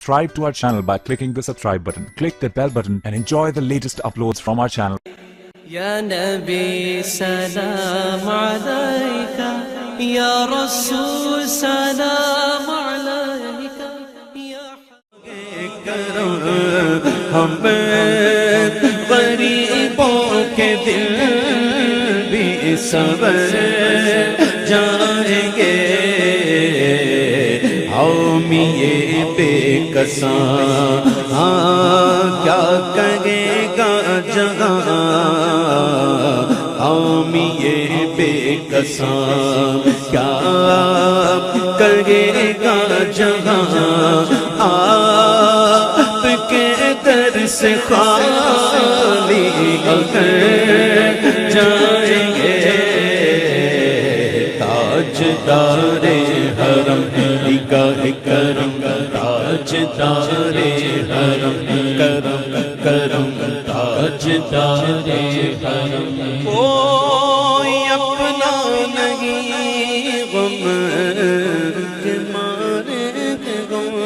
Subscribe to our channel by clicking the subscribe button. Click the bell button and enjoy the latest uploads from our channel. يا نبي سلام عليك يا رسول سلام عليك يا ہم غریبوں کے دل بھی سنور جائیں گے حامی بے کساں کیا کہے گا جہاں حامی بے کساں کیا کہے گا جہاں آپ کے در سے خالی اگر جائیں گے تاجدار حرم نگاہ کرم تاجدار حرم کرم کرم تاجدار حرم کوئی اپنا نہیں غم کے مارے غم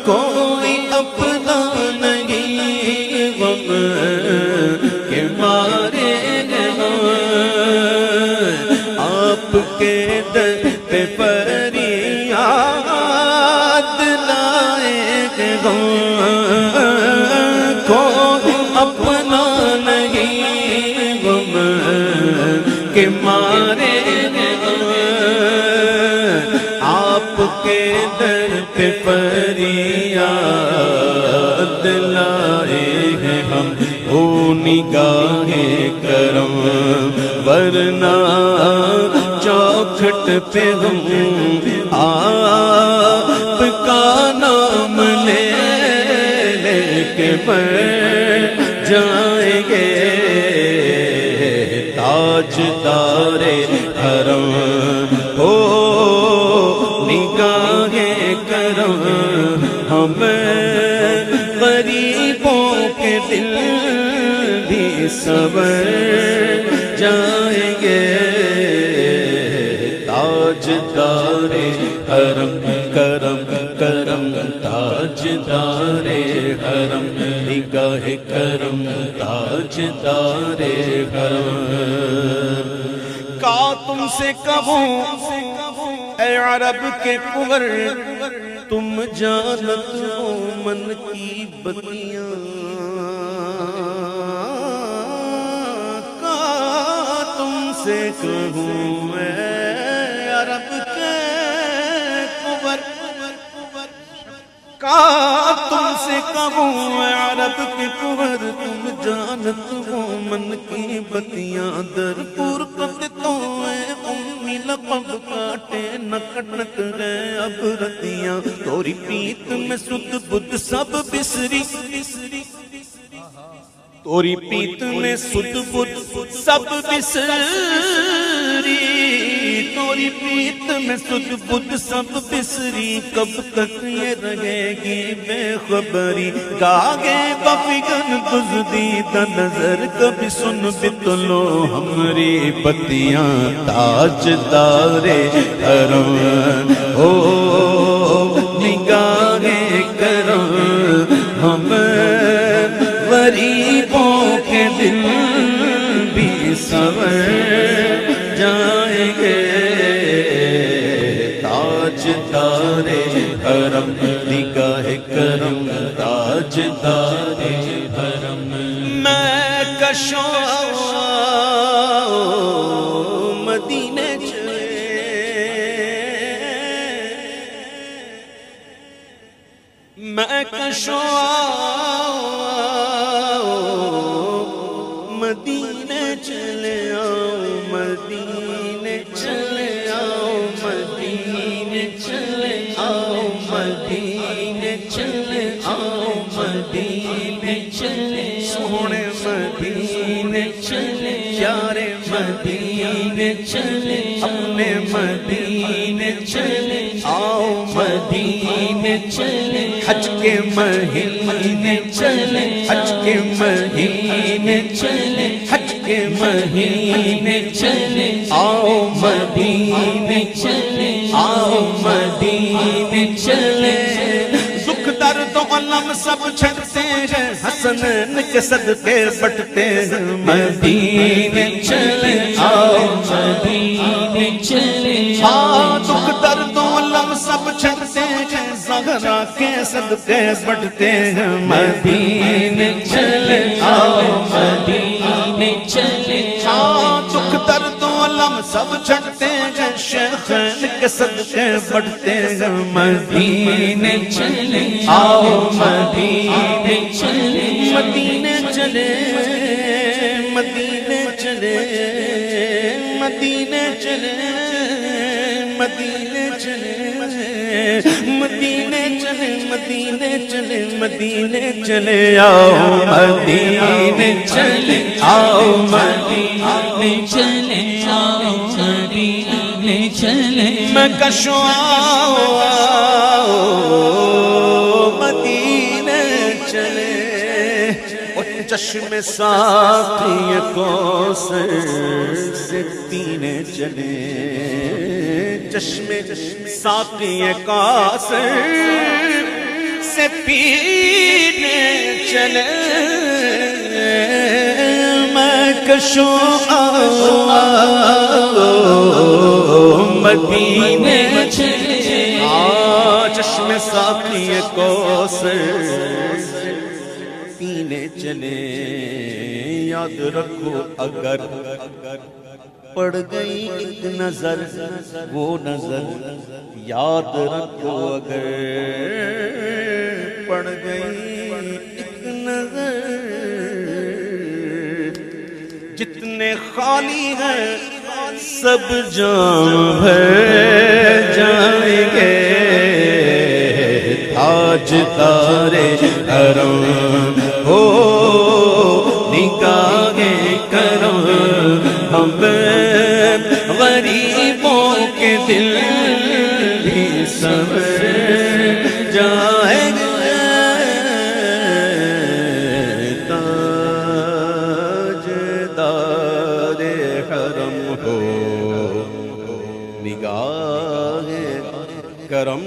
کوئی اپنا نہیں غم کے مارے غم آپ کے در پہ فریاد لائے غم کوئی اپنا نہیں غم کے مارے آپ کے در پہ فریاد لائے ہیں ہم او نگاہ کرم ورنہ چوکھٹ پہ ہم آپ کا نام لے لے کے مر جائیں گے تاجدار حرم ہو نگاہ کرم ہم غریبوں کے دل بھی سنور جائیں گے تاجدار حرم کرم کرم تاجدار حرم نگاہ کرم تاجدار حرم کا تم سے کہوں اے عرب کے کنور تم جانت ہو من کی بتیاں کا تم سے کہوں اے عرب کے کنور کا تم سے کہوں اے عرب کے کنور تم جانت ہو من کی بتیاں در پور کرتے اے امی لقب کاٹے نکٹ نک گئے اب رتیاں توری پیت میں سد بدھ سب بسری توری پیت میں سد بدھ سب بسری توری پیت میں سد بدھ سب بسری کب تک یہ رہے گی بے خبری گاگے بفگن دزدیدہ نظر کبھی سن بتلو ہمری بتیاں تاجدار حرم ہو نگاہ کرم ہم غریبوں کے دل بھی سنور جائیں گے تاجدار حرم نگاہ کرم تاجدار حرم میں کشوں مدینے چلے میں کشوں مدینے چلے آؤ مدینے چلے آؤ مدینے چلے آؤ مدینے چلے آؤ مدینے چلے سونے مدینے چلے پیارے مدینے چلے اپنے مدینے چلے آؤ مدینے چلے حج کے مہینے چلے حج کے مہینے چلے حج کے مہینے چلے آؤ مدینے چلے آؤ مدینے چلے علم سب چھٹتے ہیں حسنین کے صدقے بٹتے ہیں مدینے چلے آؤ مدینے چلے آؤ دکھ درد و علم سب چھٹتے ہیں زہرا کے صدقے بٹتے ہیں مدینے چلے آؤ مدینے چلے آؤ دکھ درد و علم سب چھٹتے ہیں شیخین کے صدقے بٹتے ہیں مدینے چلے آؤ مدینے چلے مدینے چلے مدینے چلے مدینے چلے مدینے چلے مدینے چلے مدینے چلے مدینے چلے آؤ مدینے چلے آؤ مدینے چلے آؤ مدینے چلے میں کشوں مدینے چلے چشم ساقی کوثر سے پینے چلے چشم ساقی کوثر سے پینے چلے میں کشوں مدینے چلے چشم ساقی کوثر پینے چلے یاد رکھو اگر پڑ گئی ایک نظر وہ نظر یاد رکھو اگر پڑ گئی ایک نظر جتنے خالی ہیں سب جام بھر جائیں گے تاجدار حرم ہو نگاہیں کرم ہم غریبوں کے دل بھی سنور جائیں گے تاجدار حرم ہو نگاہیں کرم